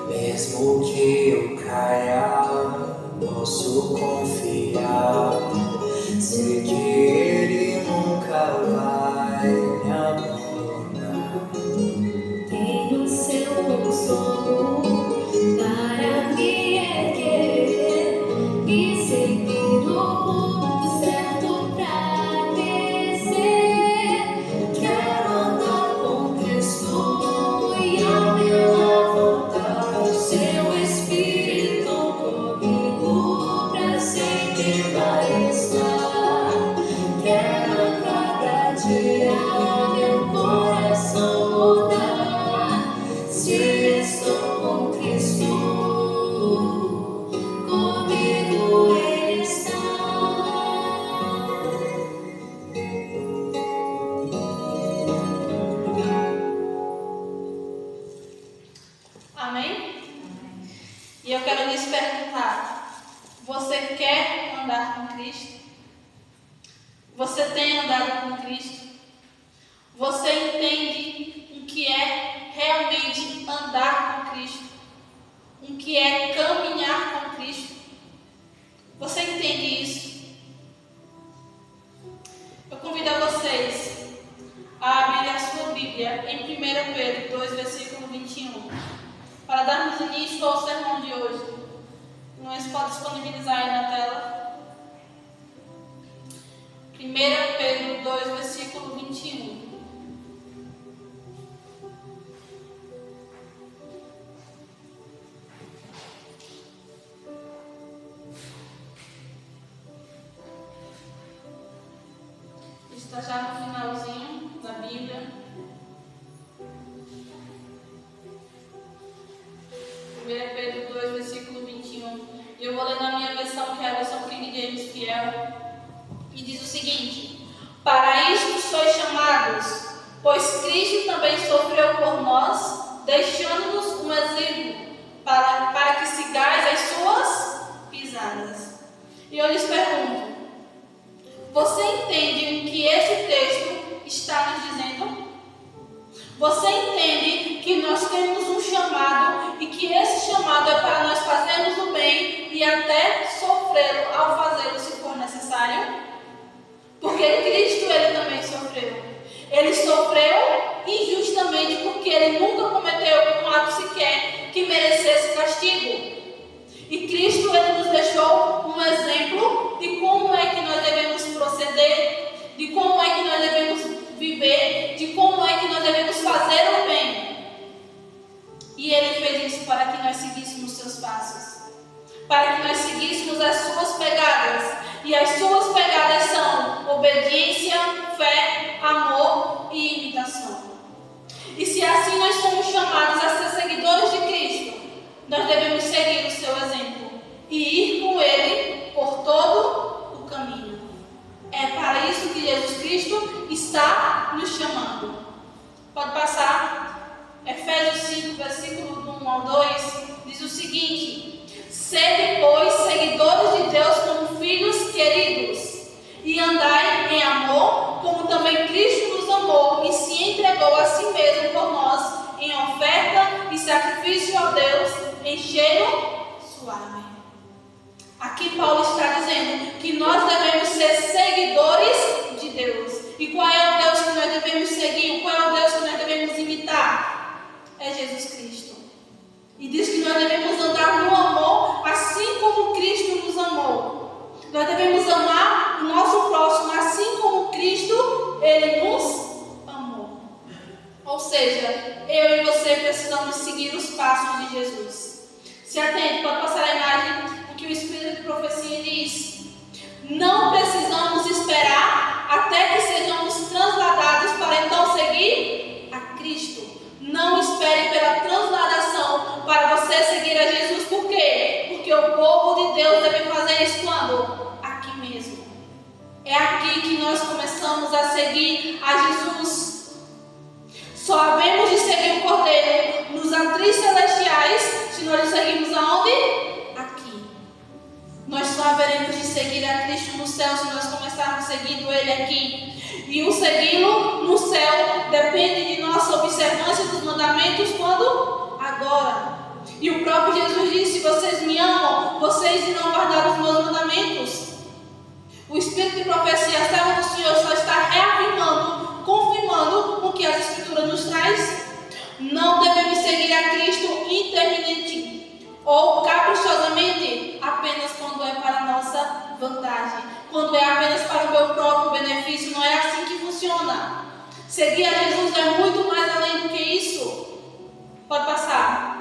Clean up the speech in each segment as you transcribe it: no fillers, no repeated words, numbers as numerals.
Mesmo que eu caia, posso confiar. Sei que Ele nunca vai me abandonar. Tenho seu consolo para me erguer e seguir o rumo certo pra crescer. Quero andar com Cristo e ao meu lado seu Espírito comigo pra sempre vai estar. Quero a cada dia meu coração mudar. Se estou com Cristo, comigo Ele está. Amém? E eu quero lhes perguntar: você quer andar com Cristo? Você tem andado com Cristo? Você entende o que é realmente andar com Cristo? O que é caminhar com Cristo? Você entende isso? Eu convido a vocês a abrir a sua Bíblia em 1 Pedro 2, versículo 21, para darmos início ao sermão de hoje. Nós podemos disponibilizar aí na tela. 1 Pedro 2, versículo 21. Está já no finalzinho da Bíblia. 1 Pedro 2, versículo 21. E eu vou ler na minha versão, que é a versão King James Fiel. E diz o seguinte: para isto sois chamados, pois Cristo também sofreu por nós, deixando-nos um exemplo, para que sigais as suas pisadas. E eu lhes pergunto: você entende o que esse texto está nos dizendo? Você entende que nós temos um chamado e que esse chamado é para nós fazermos o bem e até sofrê-lo ao fazê-lo se for necessário? Porque Cristo, Ele também sofreu. Ele sofreu injustamente porque Ele nunca cometeu um ato sequer que merecesse castigo. E Cristo, Ele nos deixou um exemplo de como é que nós devemos proceder, de como é que nós devemos viver, de como é que nós devemos fazer o bem. E Ele fez isso para que nós seguíssemos seus passos, para que nós seguíssemos as suas pegadas. E as suas pegadas são obediência, fé, amor e imitação. E se assim nós somos chamados a ser seguidores de Cristo, nós devemos seguir o seu exemplo e ir com Ele por todo o caminho. É para isso que Jesus Cristo está nos chamando. Pode passar. Efésios 5, versículo do 1 ao 2, diz o seguinte: sede, pois, seguidores de Deus como filhos queridos, e andai em amor, como também Cristo nos amou e se entregou a si mesmo por nós, em oferta e sacrifício a Deus, em cheiro suave. Aqui Paulo está dizendo que nós devemos ser seguidores de Deus. E qual é o Deus que nós devemos seguir? Qual é o Deus que nós devemos imitar? É Jesus Cristo. E diz que nós devemos andar no amor, assim como Cristo nos amou. Nós devemos amar o nosso próximo, assim como Cristo, Ele nos amou. Ou seja, eu e você precisamos seguir os passos de Jesus. Se atente, pode passar a imagem do que o Espírito de Profecia diz. Não precisamos esperar até que sejamos transladados para então seguir a Cristo. Não espere pela transladação para você seguir a Jesus. Por quê? Porque o povo de Deus deve fazer isso quando? Aqui mesmo. É aqui que nós começamos a seguir a Jesus. Só havemos de seguir o Cordeiro nos atritos celestiais se nós o seguimos aonde? Aqui. Nós só haveremos de seguir a Cristo no céu se nós começarmos seguindo Ele aqui. E o segui-lo no céu depende de nossa observância dos mandamentos quando? Agora. E o próprio Jesus disse: vocês me amam, vocês irão guardar os meus mandamentos. O Espírito de profecia, a serva do Senhor, só está reafirmando, confirmando o que as Escrituras nos traz. Não devemos seguir a Cristo intermitente ou caprichosamente apenas quando é para a nossa vantagem, quando é apenas para o meu próprio benefício. Não é assim que funciona. Seguir a Jesus é muito mais além do que isso. Pode passar.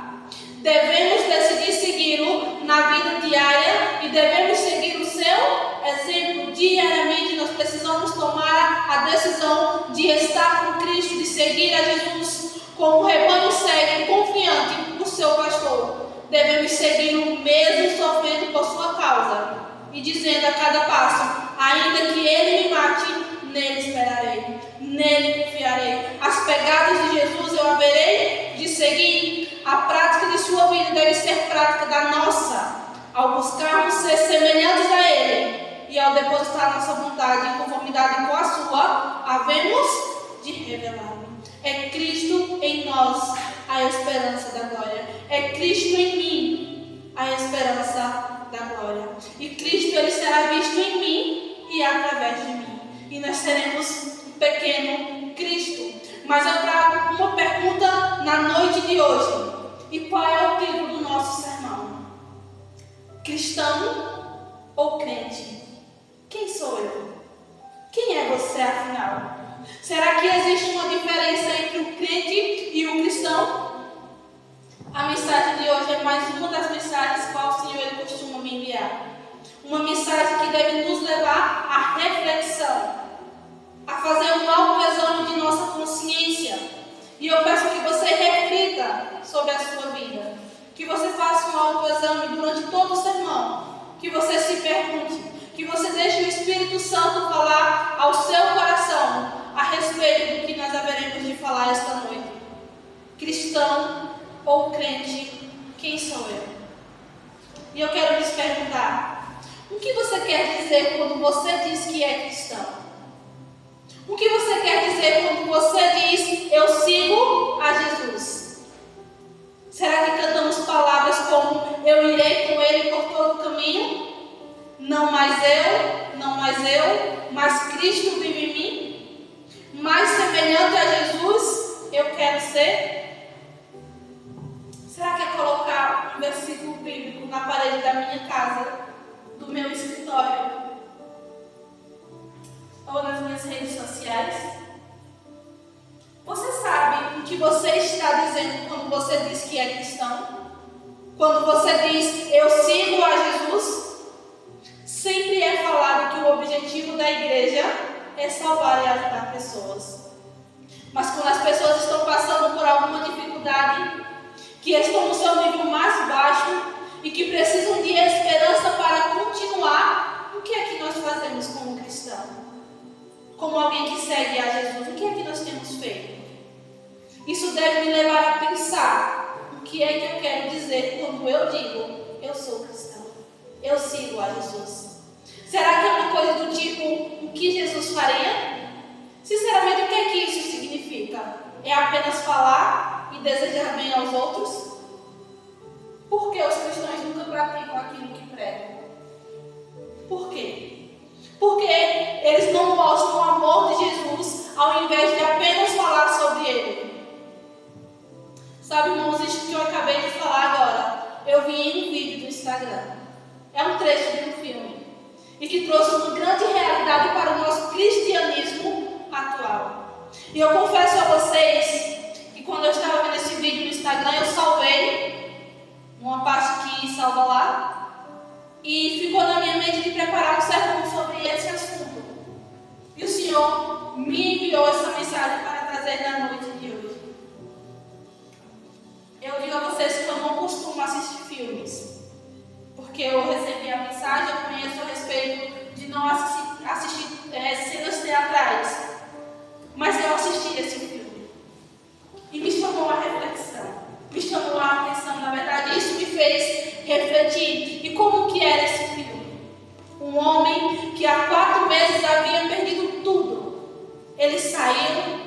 Devemos decidir segui-lo na vida diária e devemos seguir o seu exemplo diariamente. Nós precisamos tomar a decisão de estar com Cristo, de seguir a Jesus como o rebanho segue, confiante no seu pastor. Devemos segui-lo mesmo sofrendo por sua causa e dizendo a cada passo: ainda que ele me mate, nele esperarei, nele confiarei. As pegadas de Jesus eu haverei de seguir. A prática de sua vida deve ser prática da nossa, ao buscarmos ser semelhantes a Ele e ao depositar nossa vontade em conformidade com a sua, havemos de revelar. É Cristo em nós a esperança da glória. É Cristo em mim a esperança da glória. E Cristo, Ele será visto em mim e através de mim. E nós seremos um pequeno Cristo. Mas eu trago uma pergunta na noite de hoje. E qual é o título do nosso sermão? Cristão ou crente? Quem sou eu? Quem é você, afinal? Será que existe uma diferença entre o crente e o cristão? A mensagem de hoje é mais uma das mensagens que o Senhor Ele costuma me enviar. Uma mensagem que deve nos levar à reflexão, a fazer um autoexame de nossa consciência. E eu peço que você reflita sobre a sua vida, que você faça um autoexame durante todo o sermão, que você se pergunte, que você deixe o Espírito Santo falar ao seu coração a respeito do que nós haveremos de falar esta noite. Cristão ou crente, quem sou eu? E eu quero lhes perguntar: o que você quer dizer quando você diz que é cristão? O que você quer dizer quando você diz: eu sigo a Jesus? Será que cantamos palavras como: eu irei com Ele por todo o caminho? Não mais eu, mas Cristo vive em mim? Mais semelhante a Jesus eu quero ser? Será que é colocar um versículo bíblico na parede da minha casa, do meu escritório, ou nas minhas redes sociais? Você sabe o que você está dizendo quando você diz que é cristão? Quando você diz: eu sigo a Jesus? Sempre é falado que o objetivo da igreja é salvar e ajudar pessoas. Mas quando as pessoas estão passando por alguma dificuldade, que estão no seu nível mais baixo e que precisam de esperança para continuar, o que é que nós fazemos como cristão? Como alguém que segue a Jesus, o que é que nós temos feito? Isso deve me levar a pensar: o que é que eu quero dizer quando eu digo: eu sou cristão, eu sigo a Jesus? Será que é uma coisa do tipo: o que Jesus faria? Sinceramente, o que é que isso significa? É apenas falar e desejar bem aos outros? Por que os cristãos nunca praticam aquilo que pregam? Por quê? Porque eles não mostram o amor de Jesus ao invés de apenas falar sobre Ele. Sabe, irmãos, isso que eu acabei de falar agora, eu vi em um vídeo do Instagram. É um trecho de um filme. E que trouxe uma grande realidade para o nosso cristianismo atual. E eu confesso a vocês que quando eu estava vendo esse vídeo no Instagram, eu salvei uma parte que salva lá. E ficou na minha mente de preparar um sermão sobre esse assunto. E o Senhor me enviou essa mensagem para trazer na noite de hoje. Eu digo a vocês que eu não costumo assistir filmes, porque eu recebi a mensagem, eu conheço a respeito de não assistir cenas teatrais. Mas eu assisti esse filme e me chamou a reflexão, me chamou a atenção. Na verdade, isso me fez refletir. E como que era esse filme? Um Um homem que há 4 meses havia perdido tudo. Ele saiu,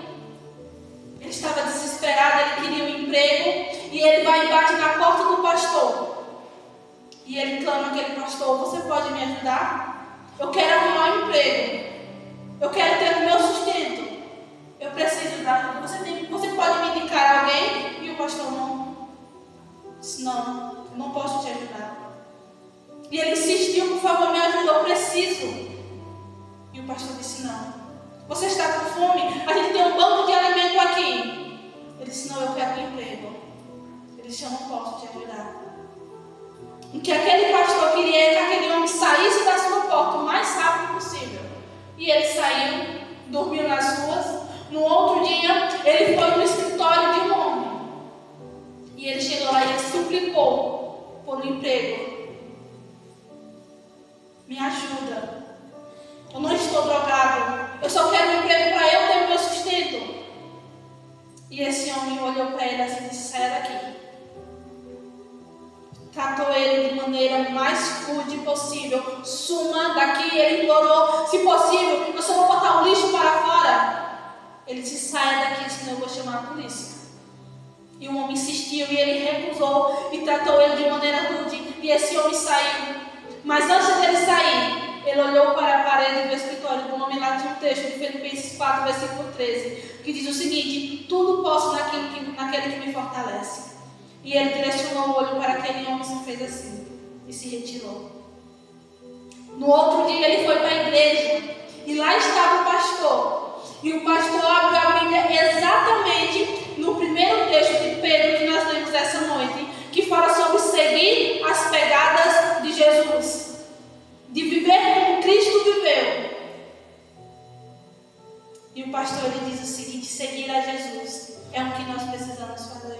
ele estava desesperado, ele queria um emprego, e ele vai e bate na porta do pastor. E ele clama aquele pastor: você pode me ajudar? Eu quero arrumar um emprego. Eu quero ter o meu sustento. Eu preciso dar. Você pode me indicar alguém? E o pastor não. Disse: não, eu não posso te ajudar. E ele insistiu: por favor, me ajuda, eu preciso. E o pastor disse: não. Você está com fome? A gente tem um banco de alimento aqui. Ele disse: não, eu quero um emprego. Ele disse: eu não posso te ajudar. O que aquele pastor queria é que aquele homem saísse da sua porta o mais rápido possível. E ele saiu, dormiu nas ruas. No outro dia, ele foi no escritório de um homem. E ele chegou lá e ele suplicou por um emprego. Me ajuda. Eu não estou drogado. Eu só quero um emprego para eu ter o meu sustento. E esse homem olhou para ele assim e disse: sai daqui. Tratou ele de maneira mais rude possível. Suma daqui. Ele implorou: se possível, eu só vou botar o lixo para fora. Ele disse: saia daqui, senão eu vou chamar a polícia. E o homem insistiu e ele recusou e tratou ele de maneira rude. E esse homem saiu. Mas antes dele sair, ele olhou para a parede do escritório do homem. Lá tinha um texto de Filipenses 4, versículo 13, que diz o seguinte: tudo posso naquele que me fortalece. E ele direcionou o olho para aquele homem e fez assim, e se retirou. No outro dia ele foi para a igreja, e lá estava o pastor. E o pastor abriu a Bíblia exatamente no primeiro texto de Pedro que nós lemos essa noite, que fala sobre seguir as pegadas de Jesus, de viver como Cristo viveu. E o pastor ele diz o seguinte: seguir a Jesus é o que nós precisamos fazer.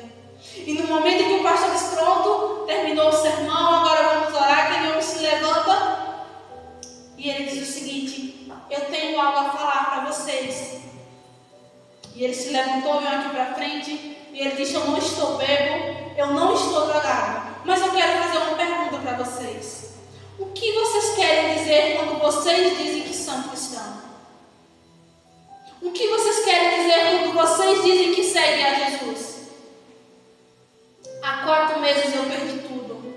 E no momento em que o pastor diz: pronto, terminou o sermão, agora vamos orar, aquele homem se levanta e ele diz o seguinte: eu tenho algo a falar para vocês. E ele se levantou, veio aqui para frente e ele disse: eu não estou bebo, eu não estou drogado, mas eu quero fazer uma pergunta para vocês. O que vocês querem dizer quando vocês dizem que são cristãos? O que vocês querem dizer quando vocês dizem que seguem a Jesus? Há 4 meses eu perdi tudo.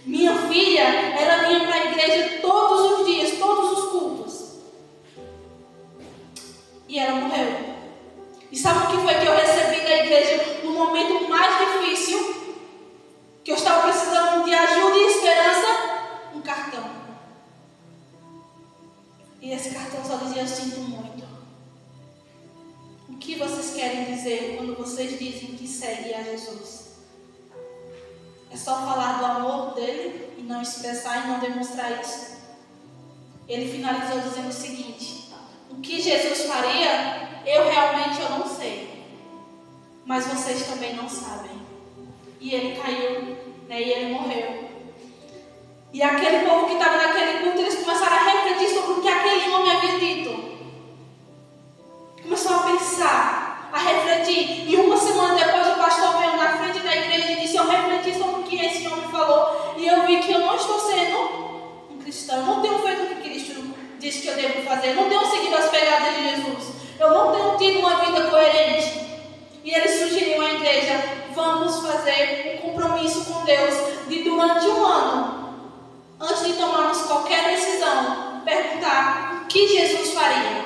Minha filha, ela vinha para a igreja todos os dias, todos os cultos. E ela morreu. E sabe o que foi que eu recebi da igreja no momento mais difícil? Que eu estava precisando de ajuda e esperança? Um cartão. E esse cartão só dizia: eu sinto muito. O que vocês querem dizer quando vocês dizem que seguem a Jesus? É só falar do amor dele e não expressar e não demonstrar isso? Ele finalizou dizendo o seguinte: o que Jesus faria, eu não sei. Mas vocês também não sabem. E ele caiu, e ele morreu. E aquele povo que estava naquele culto, eles começaram a refletir sobre o que aquele homem havia dito. Começou a pensar, a refletir. E uma semana depois o pastor veio na frente da igreja e disse: eu refleti sobre o que esse homem falou. E eu vi que eu não estou sendo um cristão. Eu não tenho feito o que Cristo diz que eu devo fazer. Eu não tenho seguido as pegadas de Jesus. Eu não tenho tido uma vida coerente. E ele sugeriu à igreja: vamos fazer um compromisso com Deus de durante 1 ano, antes de tomarmos qualquer decisão, perguntar o que Jesus faria.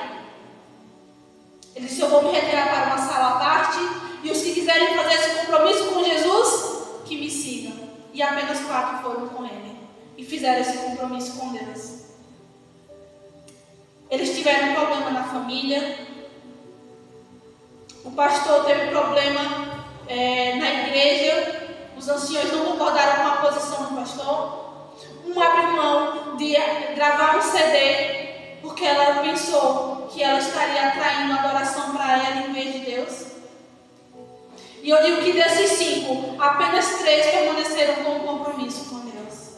Ele disse: eu vou me retirar para uma sala à parte, e os que quiserem fazer esse compromisso com Jesus, que me sigam. E apenas 4 foram com ele e fizeram esse compromisso com Deus. Eles tiveram um problema na família. O pastor teve um problema na igreja. Os anciões não concordaram com a posição do pastor. Um abriu mão de gravar um CD porque ela pensou que ela estaria atraindo adoração para ela em vez de Deus. E eu digo que desses 5, apenas 3 permaneceram com um compromisso com Deus.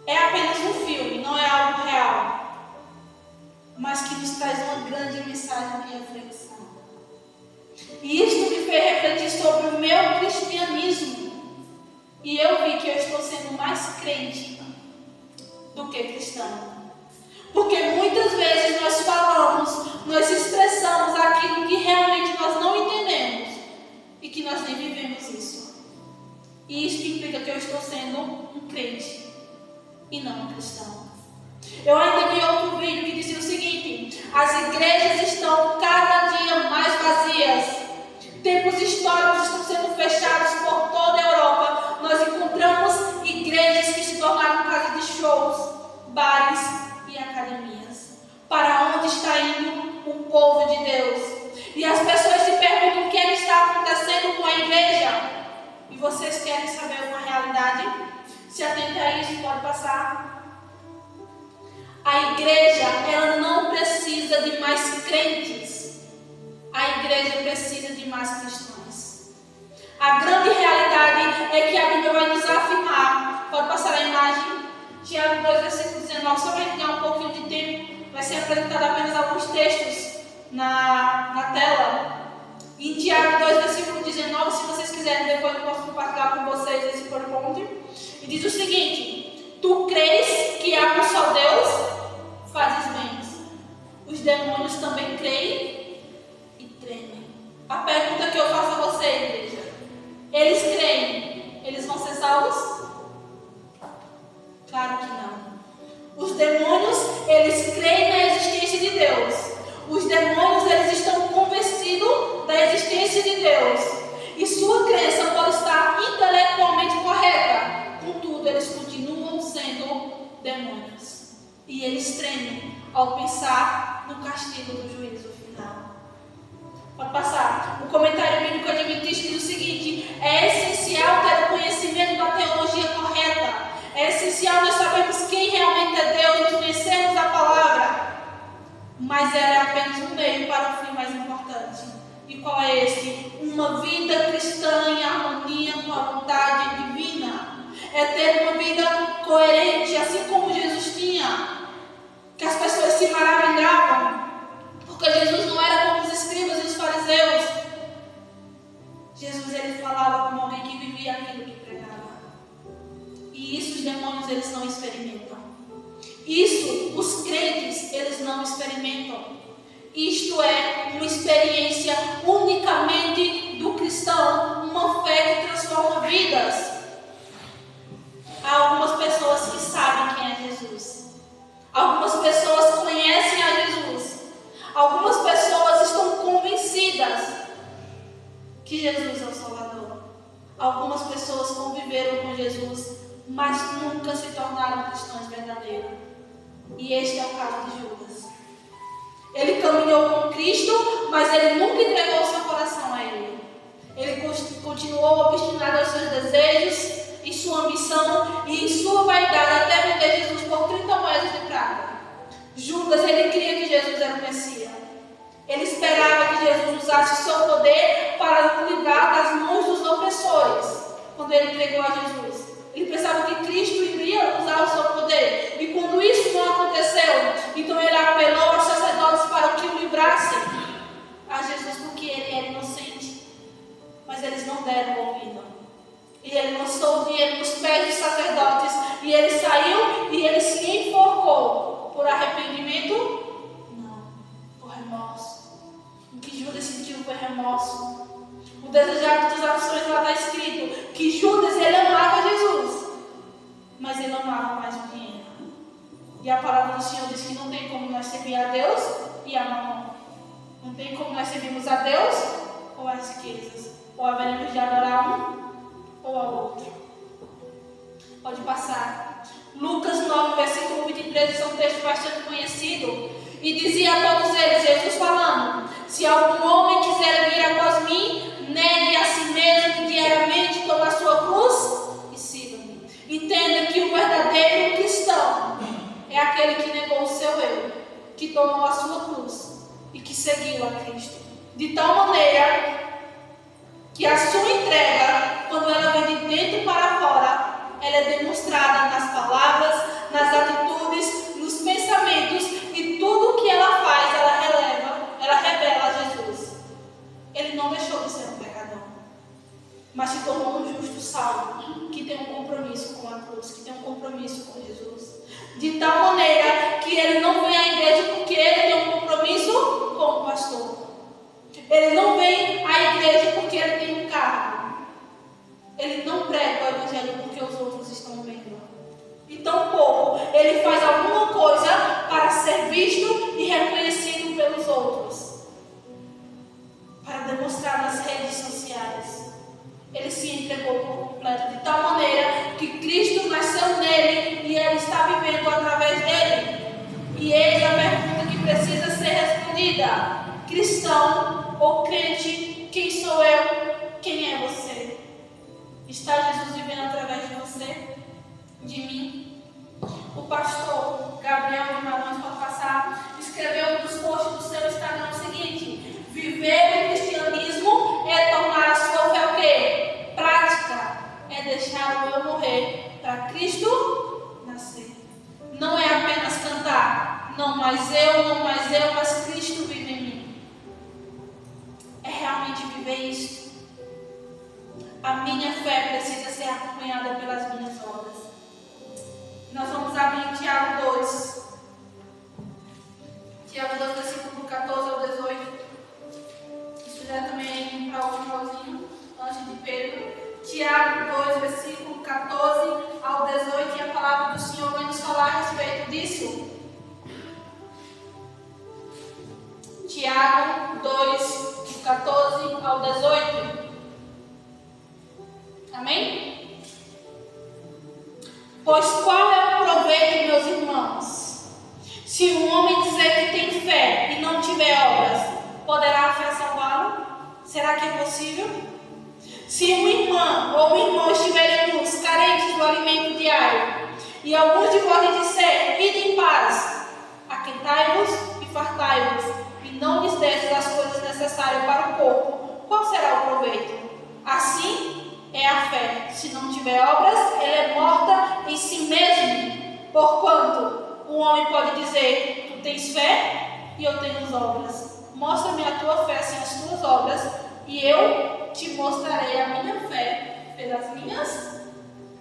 É apenas um filme, não é algo real, mas que nos traz uma grande mensagem de reflexão. E isto me fez refletir sobre o meu cristianismo. E eu vi que eu estou sendo mais crente do que cristão. Porque muitas vezes nós falamos, nós expressamos aquilo que realmente nós não entendemos e que nós nem vivemos isso. E isso implica que eu estou sendo um crente e não um cristão. Eu ainda vi outro vídeo que dizia o seguinte: as igrejas estão cada dia mais vazias. Templos históricos estão sendo fechados por toda a Europa. Nós encontramos igrejas que se tornaram casas de shows, bares e academias. Para onde está indo o povo de Deus? E as pessoas se perguntam o que está acontecendo com a igreja. E vocês querem saber uma realidade? Se atenta a isso, pode passar. A igreja, ela não precisa de mais crentes. A igreja precisa de mais cristãos. A grande realidade é que a Bíblia vai nos afirmar. Pode passar a imagem. Tiago 2, versículo 19. Só para ganhar um pouquinho de tempo. Vai ser apresentado apenas alguns textos na tela. Em Tiago 2, versículo 19. Se vocês quiserem, depois eu posso compartilhar com vocês esse PowerPoint. E diz o seguinte: tu crês que há um só Deus? Fazes bem. Os demônios também creem e tremem. A pergunta que eu faço a você, igreja: eles creem, eles vão ser salvos? Claro que não. Os demônios, eles creem na existência de Deus. Os demônios, eles estão convencidos da existência de Deus. E sua crença pode estar intelectualmente correta. Contudo, eles continuam sendo demônios. E eles tremem ao pensar no castigo do juízo final. Pode passar. O comentário bíblico adventista diz o seguinte: é essencial ter o conhecimento da teologia correta. É essencial nós sabermos quem realmente é Deus, nós conhecermos a palavra. Mas ela é apenas um meio para o fim mais importante. E qual é esse? Uma vida cristã em harmonia com a vontade divina. É ter uma vida coerente, assim como Jesus tinha. Que as pessoas se maravilhavam, porque Jesus não era como os escribas e os fariseus. Jesus, ele falava como alguém que vivia aquilo que pregava. E isso os demônios, eles não experimentam. Isso os crentes, eles não experimentam. Isto é uma experiência unicamente do cristão, uma fé que transforma vidas. Há algumas pessoas que sabem quem é Jesus. Algumas pessoas conhecem a Jesus. Algumas pessoas estão convencidas que Jesus é o Salvador. Algumas pessoas conviveram com Jesus, mas nunca se tornaram cristãos verdadeiros. E este é o caso de Judas. Ele caminhou com Cristo, mas ele nunca entregou o seu coração a Ele. Ele continuou obstinado aos seus desejos, em sua ambição e em sua vaidade, até vender Jesus por 30 moedas de prata. Judas, ele cria que Jesus era o Messias. Ele esperava que Jesus usasse o seu poder para o livrar das mãos dos opressores. Quando ele entregou a Jesus, ele pensava que Cristo iria usar o seu poder. E quando isso não aconteceu, então ele apelou aos sacerdotes para que o livrassem a Jesus, porque ele era inocente. Mas eles não deram ouvido. E ele lançou o dinheiro nos pés dos sacerdotes. E ele saiu e ele se enforcou. Por arrependimento? Não. Por remorso. O que Judas sentiu foi remorso. O desejado das ações lá está escrito que Judas, ele amava Jesus. Mas ele amava mais o dinheiro. E a palavra do Senhor diz que não tem como nós servir a Deus e a mamão. Não tem como nós servirmos a Deus ou as riquezas. Ou haveremos de adorar um ou ao outro. Pode passar. Lucas 9, versículo 23, esse é um texto bastante conhecido. E dizia a todos eles, Jesus falando: se algum homem quiser vir após mim, negue a si mesmo diariamente, tome a sua cruz e siga-me. Entenda que o verdadeiro cristão é aquele que negou o seu eu, que tomou a sua cruz e que seguiu a Cristo. De tal maneira que a sua entrega, quando ela vem de dentro para fora, ela é demonstrada nas palavras, nas atitudes, nos pensamentos, e tudo o que ela faz, ela revela a Jesus. Ele não deixou de ser um pecador, mas se tornou um justo salvo, que tem um compromisso com a cruz, que tem um compromisso com Jesus. De ele faz alguma coisa para ser visto e reconhecido pelos outros, para demonstrar nas redes sociais. Ele se entregou por completo, de tal maneira que Cristo nasceu nele e ele está vivendo através dele. E eis a pergunta que precisa ser respondida: cristão ou crente, quem sou eu? Quem é você? Está Jesus vivendo através de você? De mim? O pastor Gabriel de Marões, pode passar, escreveu nos posts do seu Instagram o seguinte: viver o cristianismo é tornar a sua fé o quê? Prática. É deixar o eu morrer para Cristo nascer. Não é apenas cantar, não mais eu, mas Cristo vive em mim. É realmente viver isso. A minha fé precisa ser acompanhada pelas minhas obras. Nós vamos abrir em Tiago 2. Tiago 2, versículo 14 ao 18. Isso já também para o finalzinho, antes de Pedro. Tiago 2, versículo 14 ao 18. E a palavra do Senhor vai nos falar a respeito disso. Tiago 2, 14 ao 18. Amém? Pois qual é o proveito, meus irmãos? Se um homem dizer que tem fé e não tiver obras, poderá a fé salvá-lo? Será que é possível? Se uma irmã ou um irmão estiverem nus, carentes do alimento diário, e alguns de vós lhes disser, ide em paz, aquentai-vos e fartai-vos, e não lhes destes as coisas necessárias para o corpo, qual será o proveito? Assim é a fé. Se não tiver obras, ela é morta em si mesmo. Porquanto o homem pode dizer, tu tens fé e eu tenho as obras. Mostra-me a tua fé sem as tuas obras, e eu te mostrarei a minha fé pelas minhas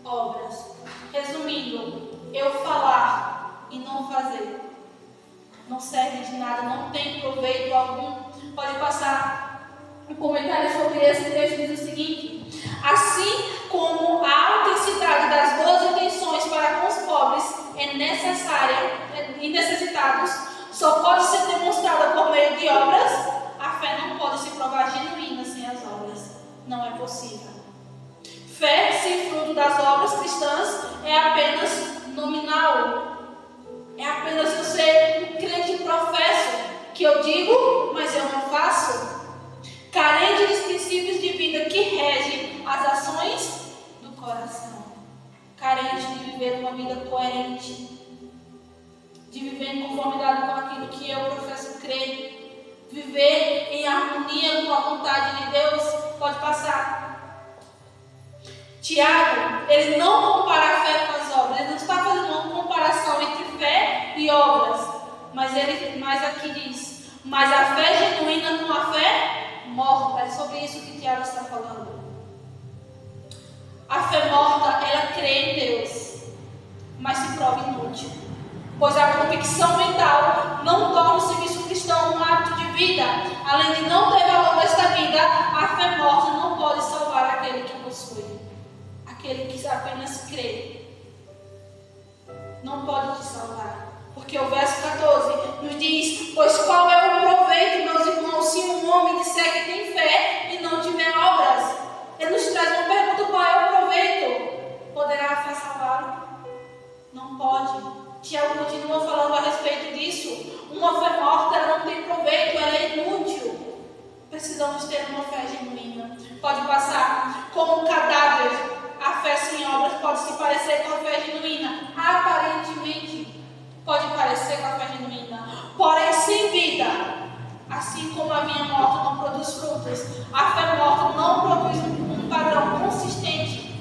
obras. Resumindo, eu falar e não fazer não serve de nada, não tem proveito algum. Pode passar um comentário sobre esse texto, diz o seguinte: assim como a autenticidade das boas intenções para com os pobres é necessária e necessitados, só pode ser demonstrada por meio de obras, a fé não pode se provar genuína sem as obras. Não é possível. Fé sem fruto das obras cristãs é apenas nominal. É apenas eu ser um crente professo, que eu digo, mas eu não faço. Carente dos princípios de vida que regem as ações do coração. Carente de viver uma vida coerente. De viver em conformidade com aquilo que eu professo crer. Viver em harmonia com a vontade de Deus. Pode passar. Tiago, ele não compara a fé com as obras. Ele não está fazendo uma comparação entre fé e obras. Mas aqui diz, mas a fé genuína com a fé morta. É sobre isso que Tiago está falando. A fé morta, ela crê em Deus, mas se prova inútil. Pois a convicção mental não torna o serviço cristão um hábito de vida. Além de não ter valor nesta vida, a fé morta não pode salvar aquele que possui. Aquele que apenas crê não pode te salvar. Porque o verso 14 nos diz: pois qual é o proveito, meus irmãos, se um homem disser que tem fé e não tiver obras? Ele nos traz uma pergunta: qual é o proveito? Poderá a fé salvá-lo? Não pode. Tiago continua falando a respeito disso. Uma fé morta, ela não tem proveito, ela é inútil. Precisamos ter uma fé genuína. Pode passar. Como um cadáver, a fé sem obras pode se parecer com a fé genuína. Aparentemente, pode parecer com a fé genuína. Porém, sem vida, assim como a vinha morta não produz frutos, a fé morta não produz um padrão consistente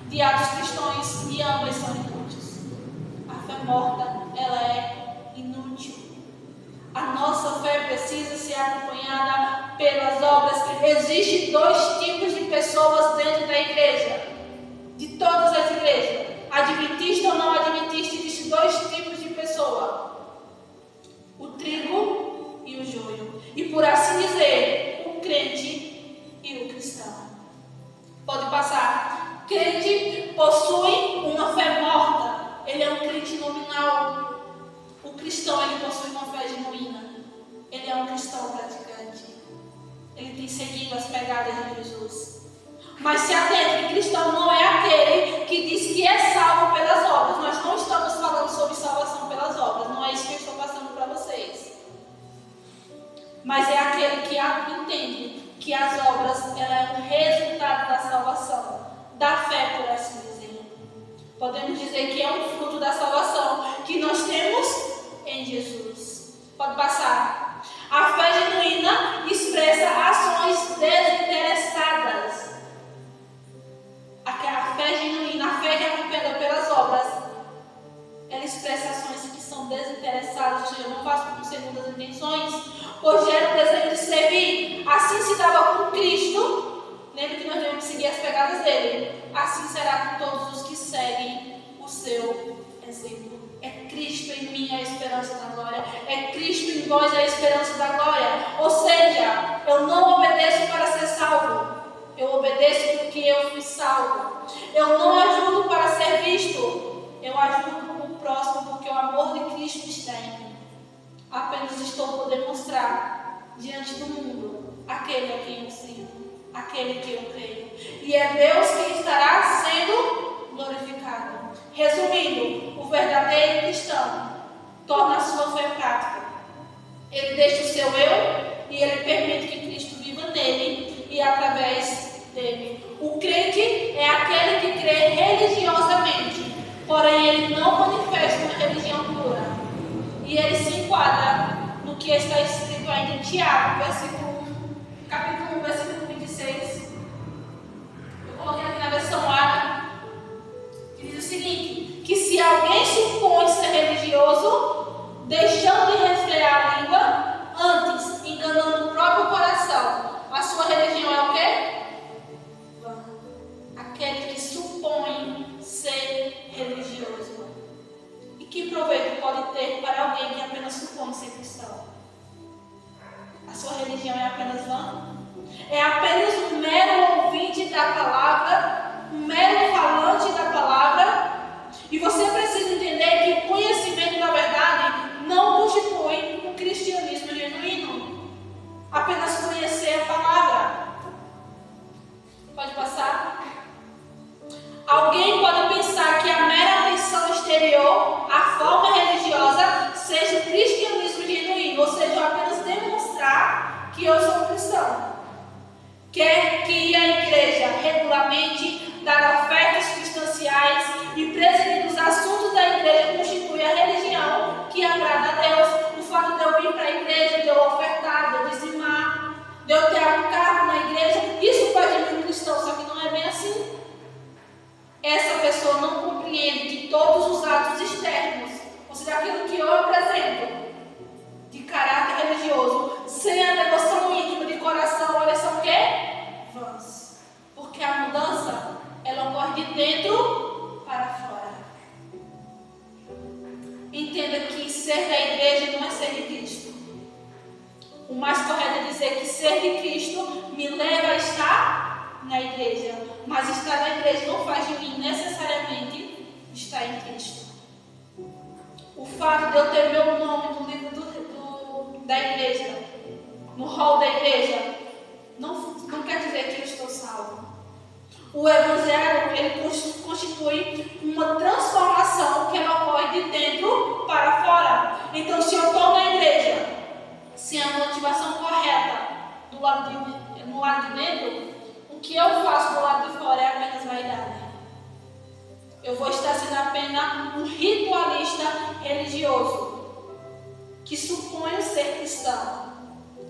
de atos cristãos, e ambas são inúteis. A fé morta, ela é inútil. A nossa fé precisa ser acompanhada pelas obras. Existem dois tipos de pessoas dentro da igreja, de todas as igrejas, adventista ou não adventista. Existem dois tipos de pessoa: o trigo e o joio, e por assim dizer, o crente e o cristão. Pode passar. Crente possui uma fé morta. Ele é um crente nominal, Mas se atente que cristão não é aquele que diz que é salvo pelas obras. Nós não estamos falando sobre salvação pelas obras. Não é isso que eu estou passando para vocês. Mas é aquele que entende que as obras é um resultado da salvação, da fé, por assim dizer. Podemos dizer que é um fruto da salvação que nós temos em Jesus. Pode passar. A fé genuína expressa ações desinteressadas. A fé genuína, a fé que é acompanhada pelas obras, ela expressa ações que são desinteressadas, ou seja, eu não faço com segundas intenções, pois gera o desejo de servir. Assim se dava com Cristo. Lembre que nós devemos seguir as pegadas dele. Assim será com todos os que seguem o seu exemplo. É Cristo em mim a esperança da glória. É Cristo em vós a esperança da glória. Ou seja, eu não obedeço para ser salvo. Eu obedeço porque eu fui salvo. Eu não ajudo para ser visto. Eu ajudo o próximo porque o amor de Cristo está em mim. Apenas estou por demonstrar diante do mundo aquele a quem eu sirvo, aquele que eu creio. E é Deus quem estará sendo glorificado. Resumindo, o verdadeiro cristão torna a sua fé prática. Ele deixa o seu eu e ele permite que Cristo viva nele e através dele. O crente é aquele que crê religiosamente, porém ele não manifesta uma religião pura. E ele se enquadra no que está escrito ainda em Tiago, capítulo 1, versículo 26. Eu coloquei aqui na versão árabe, que diz o seguinte: que se alguém supõe ser religioso, deixando de resfriar a língua, antes enganando o próprio coração, a sua religião é o quê? Aquele que supõe ser religioso. E que proveito pode ter para alguém que apenas supõe ser cristão? A sua religião é apenas vã? É apenas um mero ouvinte da palavra, um mero falante da palavra? E você precisa entender que o conhecimento da verdade não constitui um cristianismo genuíno. Apenas conhecer a palavra. Pode passar? Alguém pode pensar que a mera atenção exterior, a forma religiosa, seja o cristianismo genuíno, ou seja, eu apenas demonstrar que eu sou cristão. Quer que ir à igreja regularmente, dar ofertas substanciais e presidir os assuntos da igreja constitui a religião que agrada a Deus. O fato de eu vir para a igreja, de eu ofertar, de eu dizimar, de eu ter um cargo na igreja, isso faz de mim um cristão, só que não é bem assim. Essa pessoa não compreende que todos os atos externos, ou seja, aquilo que eu apresento de caráter religioso, sem a devoção íntima de coração, olha só o quê? Vãs. Porque a mudança, ela ocorre de dentro para fora. Entenda que ser da igreja não é ser de Cristo. O mais correto é dizer que ser de Cristo me leva a estar na igreja. Mas estar na igreja não faz de mim necessariamente estar em Cristo. O fato de eu ter meu nome no livro da igreja, no hall da igreja, não quer dizer que eu estou salvo. O evangelho, ele constitui uma transformação que ela ocorre de dentro para fora. Então, se eu estou na igreja sem a motivação correta no lado de dentro, o que eu faço do lado de fora é apenas vaidade. Eu vou estar sendo apenas um ritualista religioso que supõe ser cristão.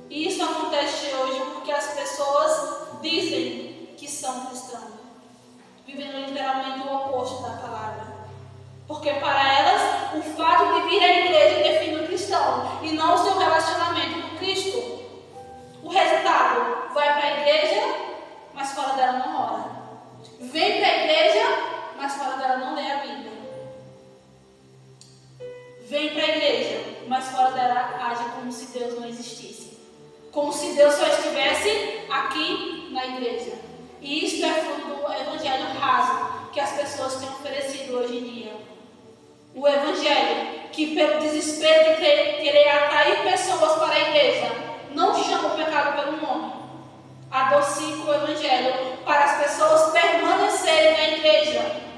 E isso acontece hoje porque as pessoas dizem que são cristãos, vivendo literalmente o oposto da palavra. Porque para elas, o fato de vir à igreja define o cristão e não o seu relacionamento com Cristo. O resultado, vai para a igreja, mas fora dela não ora. Vem para a igreja, mas fora dela não lê a Bíblia. Vem para a igreja, mas fora dela age como se Deus não existisse. Como se Deus só estivesse aqui na igreja. E isso é fruto do evangelho raso que as pessoas têm oferecido hoje em dia. O evangelho que, pelo desespero de querer atrair pessoas para a igreja, não chama o pecado pelo nome. adocica o Evangelho para as pessoas permanecerem na igreja.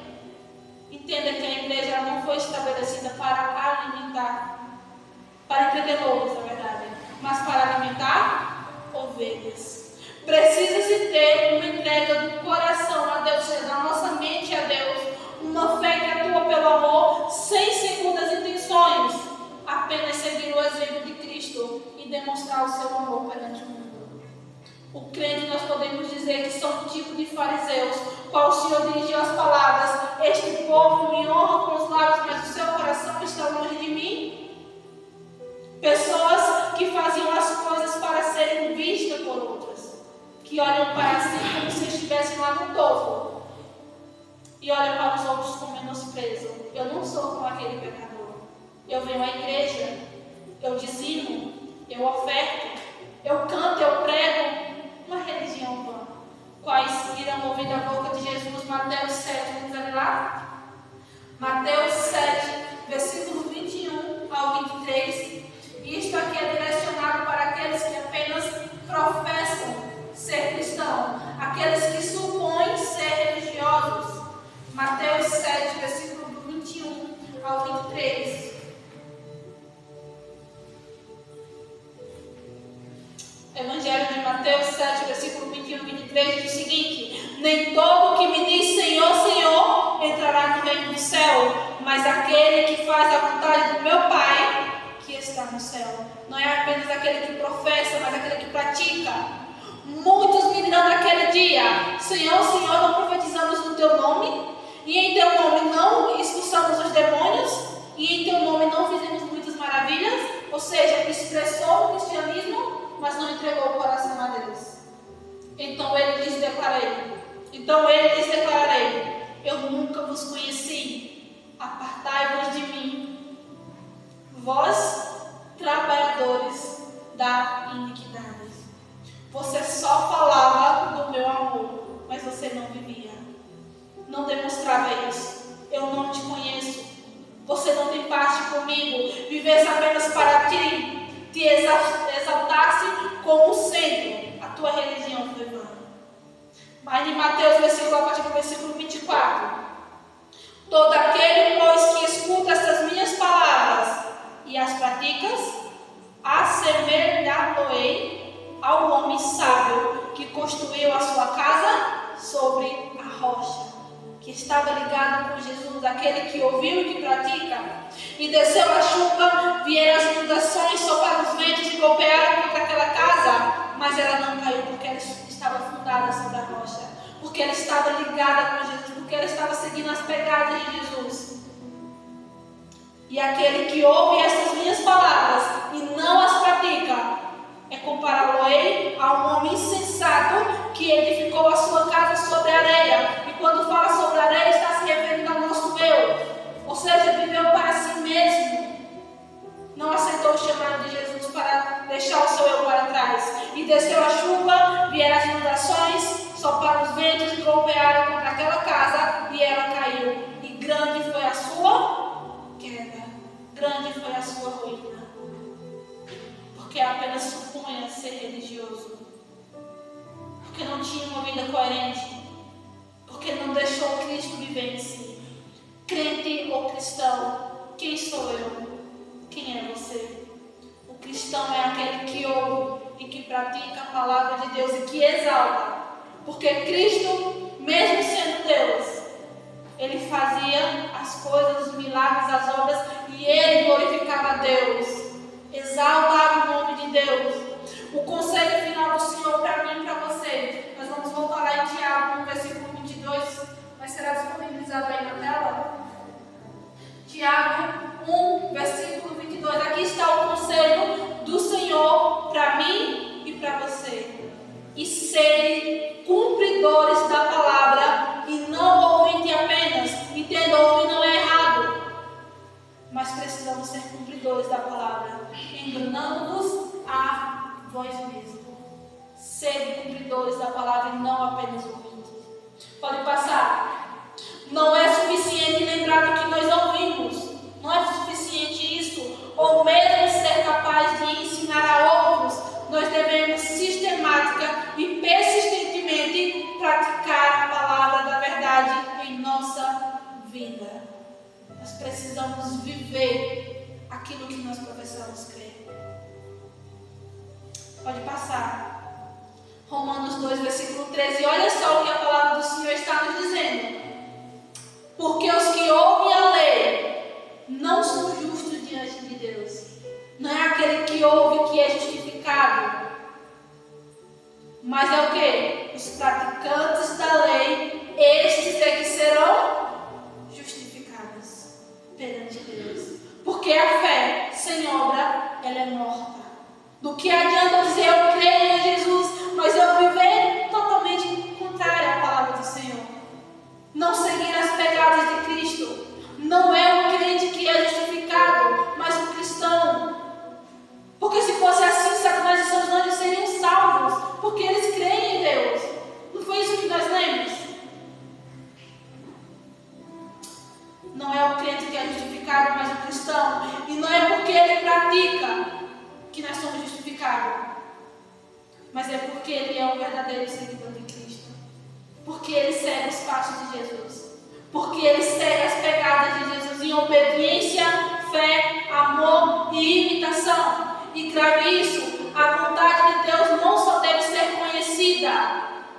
Entenda que a igreja não foi estabelecida para alimentar, para entreter lobos, na verdade, mas para alimentar ovelhas. Precisa-se ter uma entrega do coração a Deus, ou seja, da nossa mente a Deus, uma fé que atua pelo amor, sem segundas intenções, apenas seguir o exemplo de Cristo e demonstrar o seu amor perante o mundo. O crente, nós podemos dizer que são um tipo de fariseus, qual o Senhor dirigiu as palavras: este povo me honra com os lábios, mas o seu coração está longe de mim. Pessoas que faziam as coisas para serem vistas por outras, que olham para si como se estivessem lá no topo e olham para os outros com menosprezo. Eu não sou como aquele pecador. Eu venho à igreja, eu dizimo, eu oferto, eu canto, eu prego. Uma religião vã. Quais irão ouvir da boca de Jesus? Mateus 7, vamos ler lá? Mateus 7, versículo 21 ao 23. Isto aqui é direcionado para aqueles que apenas professam ser cristão, aqueles que supõem ser religiosos. Mateus 7, versículo 21 ao 23. Evangelho de Mateus 7, versículo 21 e 23 diz o seguinte: nem todo que me diz Senhor, Senhor entrará no reino do céu, mas aquele que faz a vontade do meu Pai que está no céu. Não é apenas aquele que professa, mas aquele que pratica. Muitos me dirão naquele dia: Senhor, Senhor, não profetizamos no teu nome? E em teu nome não expulsamos os demônios? E em teu nome não fizemos muitas maravilhas? Ou seja, expressou o cristianismo, mas não entregou o coração a Deus. Então ele lhes declararei: eu nunca vos conheci, apartai-vos de mim, vós, trabalhadores da iniquidade. Você só falava do meu amor, mas você não vivia, não demonstrava isso. Eu não te conheço, você não tem parte comigo, vivesse apenas para ti, te exaltasse como centro, a tua religião foi vã. Mas em Mateus, a partir do versículo 24: todo aquele, pois, que escuta estas minhas palavras e as praticas, assemelhá-lo-ei ao homem sábio que construiu a sua casa sobre a rocha, que estava ligado com Jesus, aquele que ouviu e que pratica. E desceu a chuva, vieram as inundações, sopraram os ventos e golpearam contra aquela casa, mas ela não caiu, porque ela estava fundada sobre a rocha, porque ela estava ligada com Jesus, porque ela estava seguindo as pegadas de Jesus. E aquele que ouve estas minhas palavras e não as pratica, é compará-lo-ei a um homem insensato que edificou a sua casa sobre a areia. E quando fala sobre a areia, está se referindo ao nosso eu. Ou seja, viveu para si mesmo. Não aceitou o chamado de Jesus para deixar o seu eu para trás. E desceu a chuva, vieram as inundações, sopraram os ventos e golpearam contra aquela casa, e ela caiu. E grande foi a sua queda. Grande foi a sua ruína. Porque apenas supunha ser religioso, porque não tinha uma vida coerente, porque não deixou Cristo viver em si. Crente ou cristão, quem sou eu? Quem é você? O cristão é aquele que ouve e que pratica a palavra de Deus e que exalta, porque Cristo, mesmo sendo Deus, ele fazia as coisas, os milagres, as obras, e ele glorificava a Deus. Exaltar o nome de Deus. O conselho final do Senhor para mim e para você. Nós vamos voltar lá em Tiago, no versículo 22. Mas será disponibilizado aí na tela? Tiago 1, versículo 22. Aqui está o conselho do Senhor para mim e para você. E serem cumpridores da palavra e não ouvinte apenas. Entenda, ouvir não é errado, mas precisamos ser cumpridores da palavra, enganando-nos a vós mesmos. Ser cumpridores da palavra e não apenas ouvintes. Pode passar. Não é suficiente lembrar do que nós ouvimos. Não é suficiente isso. Ou mesmo ser capaz de ensinar a outros. Nós devemos sistemática e pessoalmente possamos viver aquilo que nós professamos crer. Pode passar. Romanos 2, versículo 13. Olha só o que a palavra do Senhor está nos dizendo. Porque os que ouvem a lei não são justos diante de Deus. Não é aquele que ouve que é justificado. Mas é o quê? Os praticantes da lei, estes é que serão justificados perante Deus. Porque a fé sem obra, ela é morta. Do que adianta eu dizer eu creio em Jesus, mas eu viver totalmente contrário à palavra do Senhor? Não seguir as pegadas de Cristo. Não é o crente que é justificado, mas o cristão. Porque se fosse assim, Satanás e seus anjos seriam salvos, porque eles creem em Deus. Não foi isso que nós lemos? Não é o crente que é justificado, mas o cristão. E não é porque ele pratica que nós somos justificados, mas é porque ele é um verdadeiro seguidor de Cristo. Porque ele segue os passos de Jesus. Porque ele segue as pegadas de Jesus em obediência, fé, amor e imitação. E grave isso, a vontade de Deus não só deve ser conhecida,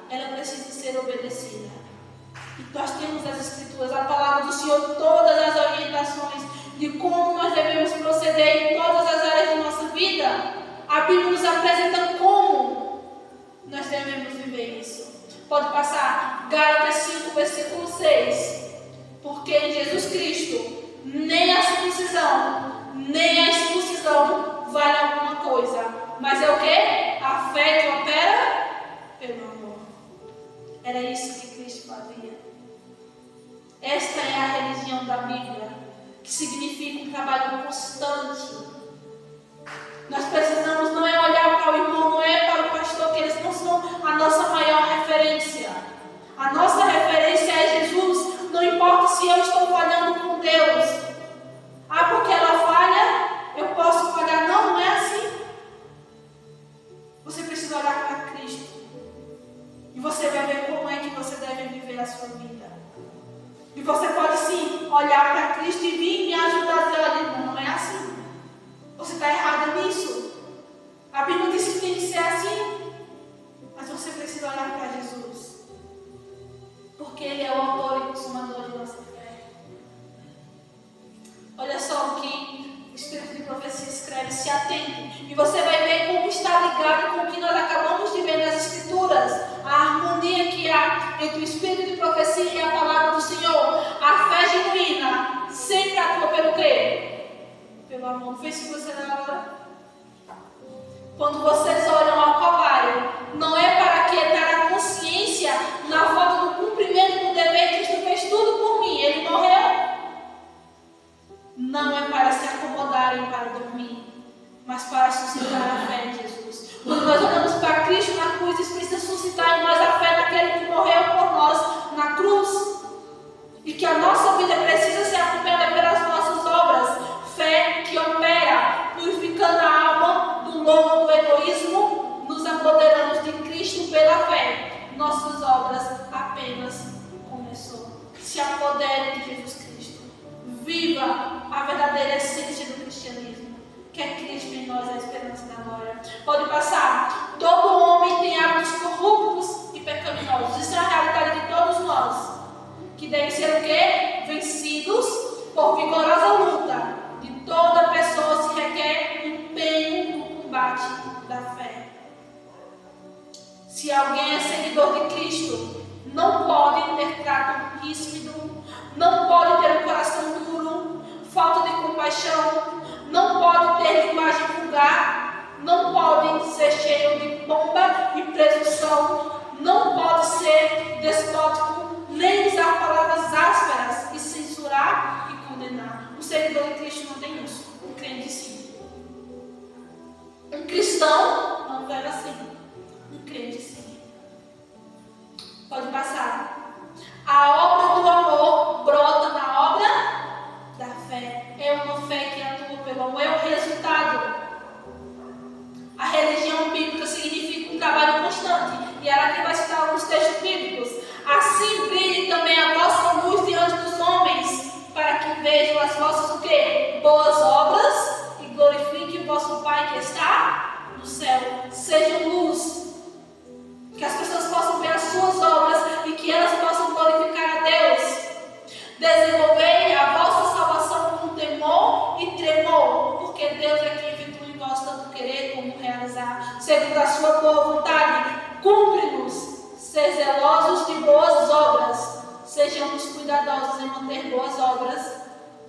ela precisa ser obedecida. E nós temos as Escrituras, a palavra do Senhor, todas as orientações de como nós devemos proceder em todas as áreas de nossa vida. A Bíblia nos apresenta como nós devemos viver isso. Pode passar. Gálatas 5, versículo 6. Porque em Jesus Cristo, nem a circuncisão, nem a expulsão vale alguma coisa. Mas é o que? A fé que opera pelo amor. Era isso que Cristo fazia. Esta é a religião da Bíblia, que significa um trabalho constante. Nós precisamos não é olhar para o irmão, não é para o pastor, que eles não são a nossa maior referência. A nossa referência é Jesus. Não importa se eu estou falhando com Deus. Ah, porque ela falha, eu posso falhar. Não, não é assim. Você precisa olhar para Cristo. E você vai ver como é que você deve viver a sua vida. E você pode sim olhar para Cristo e vir me ajudar a dizer, olha, não é assim. Você está errado nisso. A Bíblia diz que tem que ser assim. Mas você precisa olhar para Jesus. Porque Ele é o autor e consumador de nossa fé. Olha só o que o Espírito de Profecia escreve, se atente. E você vai ver como está ligado com o que nós acabamos de ver nas Escrituras. A harmonia que há entre o Espírito de Profecia e a palavra do Senhor. A fé genuína sempre atua pelo quê? Pelo amor. Não foi isso que você leu agora? Quando vocês olham ao Calvário, não é para aquietar a consciência na falta do cumprimento do dever. Cristo fez tudo por mim, Ele morreu. Não é para se acomodarem para dormir, mas para suscitar a fé em Jesus. Quando nós olhamos para Cristo na cruz, isso precisa suscitar em nós a fé naquele que morreu por nós na cruz. E que a nossa vida precisa ser acompanhada pelas nossas obras. Fé que opera, purificando a alma do lobo do egoísmo, nos apoderamos de Cristo pela fé. Nossas obras apenas começou. Se apodere de Jesus Cristo. Viva a verdadeira essência do cristianismo, que é Cristo em nós, a esperança da glória. Pode passar. Todo homem tem hábitos corruptos e pecaminosos. Isso é a realidade de todos nós, que devem ser o quê? Vencidos por vigorosa luta. De toda pessoa se requer empenho no combate da fé. Se alguém é seguidor de Cristo, não pode ter trato ríspido, não pode ter um coração duro, falta de compaixão, não pode ter linguagem vulgar, não pode ser cheio de pompa e presunção, não pode ser despótico, nem usar palavras ásperas e censurar e condenar. Um seguidor de Cristo não tem isso. Um crente sim. Um cristão não deve assim. Um crente sim. Pode passar. A obra do amor brota da obra da fé. É uma fé que atua pelo amor. É o resultado. A religião bíblica significa um trabalho constante. E ela aqui vai citar alguns textos bíblicos. Assim brilhe também a vossa luz diante dos homens, para que vejam as vossas o quê? Deus é quem efetua em nós tanto querer como realizar, segundo a sua boa vontade. Cumpre-nos ser zelosos de boas obras, sejamos cuidadosos em manter boas obras.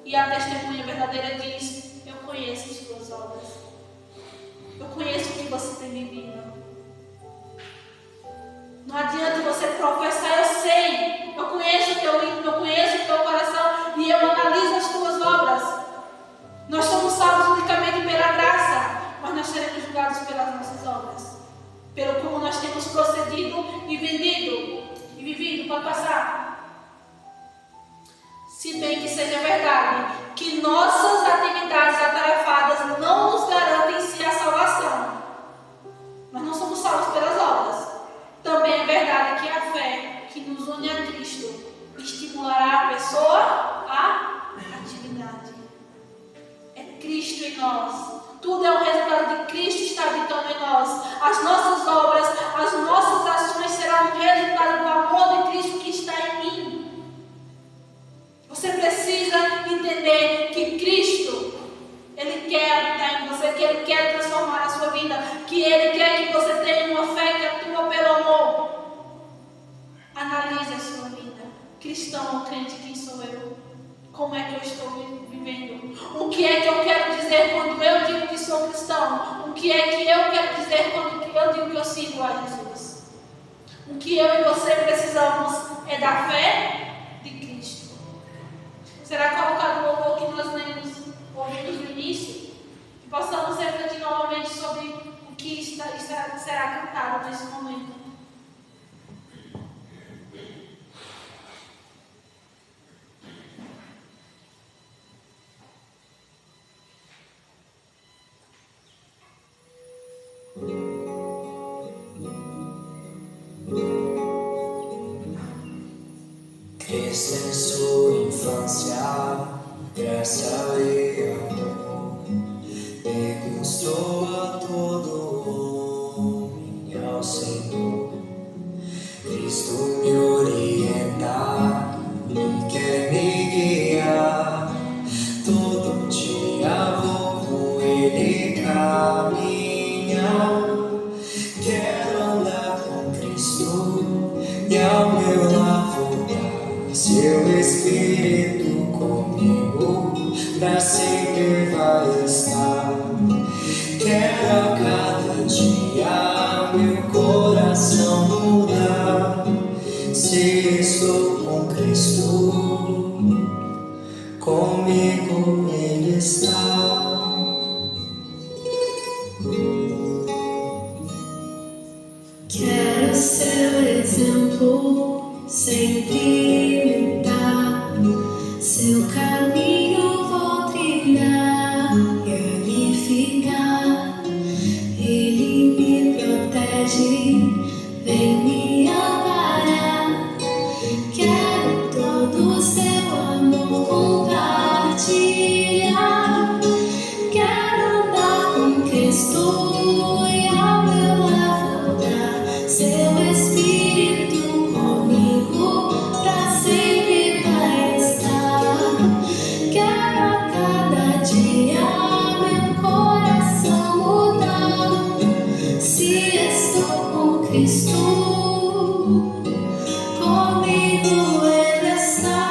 E a testemunha verdadeira diz: eu conheço as tuas obras, eu conheço o que você tem vivido. Não adianta você professar, eu sei, eu conheço o teu íntimo, eu conheço o teu coração e eu analiso as tuas obras. Nós somos salvos unicamente pela graça, mas nós seremos julgados pelas nossas obras, pelo como nós temos procedido e vendido e vivido para passar. Se bem que seja verdade que nossas atividades atarefadas não nos garantem em si a salvação, nós não somos salvos pelas obras. Também é verdade que a fé que nos une a Cristo estimulará a pessoa à atividade. É Cristo em nós. Tudo é um resultado de Cristo estar habitando em nós. As nossas obras, as nossas ações serão um resultado do amor de Cristo que está em mim. Você precisa entender que Cristo, Ele quer habitar em você, que Ele quer transformar a sua vida, que Ele quer que você tenha uma fé que atua pelo amor. Analise a sua vida. Cristão ou crente, quem sou eu? Como é que eu estou vivendo? O que é que eu quero dizer quando eu digo que sou cristão? O que é que eu quero dizer quando eu digo que eu sigo a Jesus? O que eu e você precisamos é da fé de Cristo. Será colocado o louvor que nós ouvimos no início? Que possamos refletir novamente sobre o que será cantado nesse momento. Cristo em sua infância, graça e amor, demonstrou a todo homem ao Senhor. Cristo me orienta e quer me guiar, todo dia vou com Ele caminhar. Quero andar com Cristo e ao meu lado seu Espírito comigo pra sempre vai estar. Quero a cada dia meu coração mudar. Se estou com Cristo, comigo Ele está. Quero seu exemplo sempre imitar, seu caminho vou trilhar e ali ficar. Ele me protege, vem me amparar. Quero todo o seu amor compartilhar. Quero andar com Cristo e ao meu lado dar seu Espírito comigo pra sempre vai estar. Quero a cada dia meu coração mudar. Se estou com Cristo, comigo Ele está.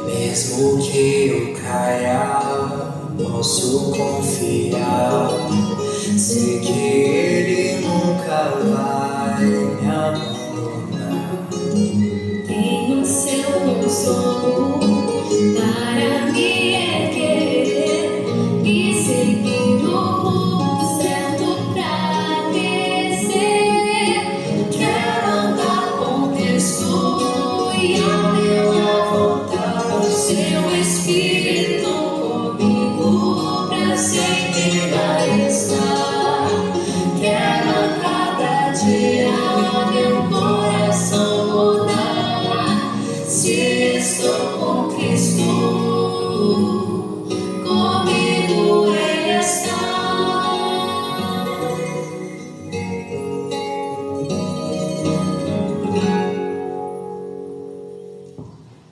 Mesmo que eu caia, posso confiar. Sei que Ele nunca vai me abandonar. Tenho seu consolo para me erguer e seguir o rumo certo pra crescer. Quero andar com Cristo e ao meu lado voltar. Seu Espírito comigo pra sempre vai estar. Quero a cada dia meu coração mudar. Se estou com Cristo, comigo Ele está.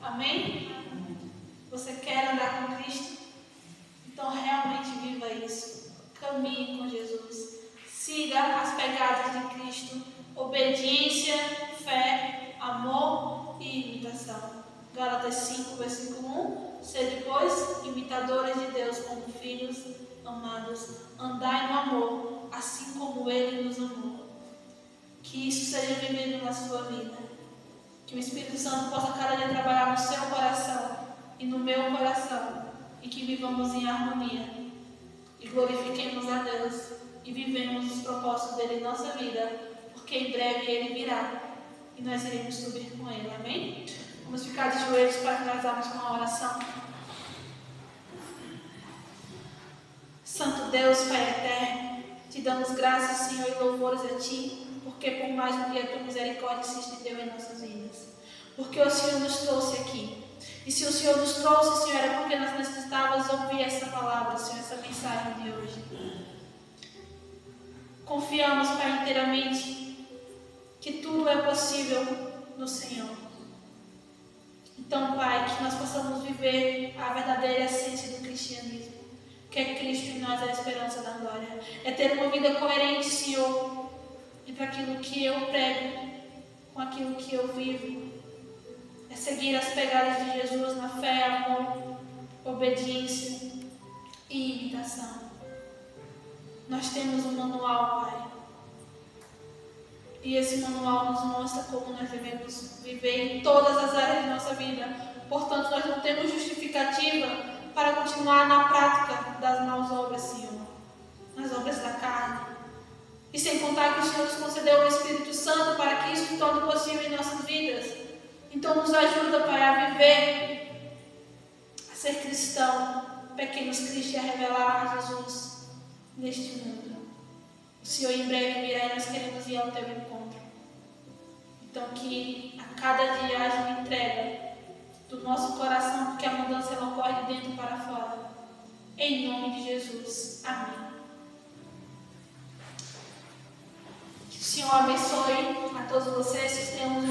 Amém? Você quer andar com Cristo? Então realmente viva isso. Caminhe com Jesus. Siga as pegadas de Cristo. Obediência, fé, amor e imitação. Gálatas 5, versículo 1. Sede, pois, imitadores de Deus como filhos amados. Andai no amor, assim como Ele nos amou. Que isso seja vivido na sua vida. Que o Espírito Santo possa cada dia trabalhar no seu coração e no meu coração. E que vivamos em harmonia. E glorifiquemos a Deus. E vivemos os propósitos dele em nossa vida. Porque em breve Ele virá. E nós iremos subir com Ele. Amém? Vamos ficar de joelhos para finalizarmos com a oração. Santo Deus, Pai eterno, te damos graças, Senhor, e louvores a Ti, porque por mais um dia a Tua misericórdia se estendeu em nossas vidas. Porque o Senhor nos trouxe aqui. E se o Senhor nos trouxe, Senhor, é porque nós necessitávamos ouvir essa palavra, Senhor, essa mensagem de hoje. Confiamos, Pai, inteiramente que tudo é possível no Senhor. Então, Pai, que nós possamos viver a verdadeira essência do cristianismo, que é Cristo em nós, a esperança da glória. É ter uma vida coerente, Senhor, entre aquilo que eu prego com aquilo que eu vivo. É seguir as pegadas de Jesus na fé, amor, obediência e imitação. Nós temos um manual, Pai. E esse manual nos mostra como nós devemos viver em todas as áreas de nossa vida. Portanto, nós não temos justificativa para continuar na prática das más obras, Senhor. Nas obras da carne. E sem contar que o Senhor nos concedeu o Espírito Santo para que isso se torne possível em nossas vidas. Então, nos ajuda, Pai, a viver, a ser cristão, pequenos cristos, e a revelar a Jesus neste mundo. O Senhor em breve virá e nós queremos ir ao Teu encontro. Então, que a cada dia haja uma entrega do nosso coração, porque a mudança ela ocorre de dentro para fora. Em nome de Jesus. Amém. Que o Senhor abençoe a todos vocês. Vocês tenham um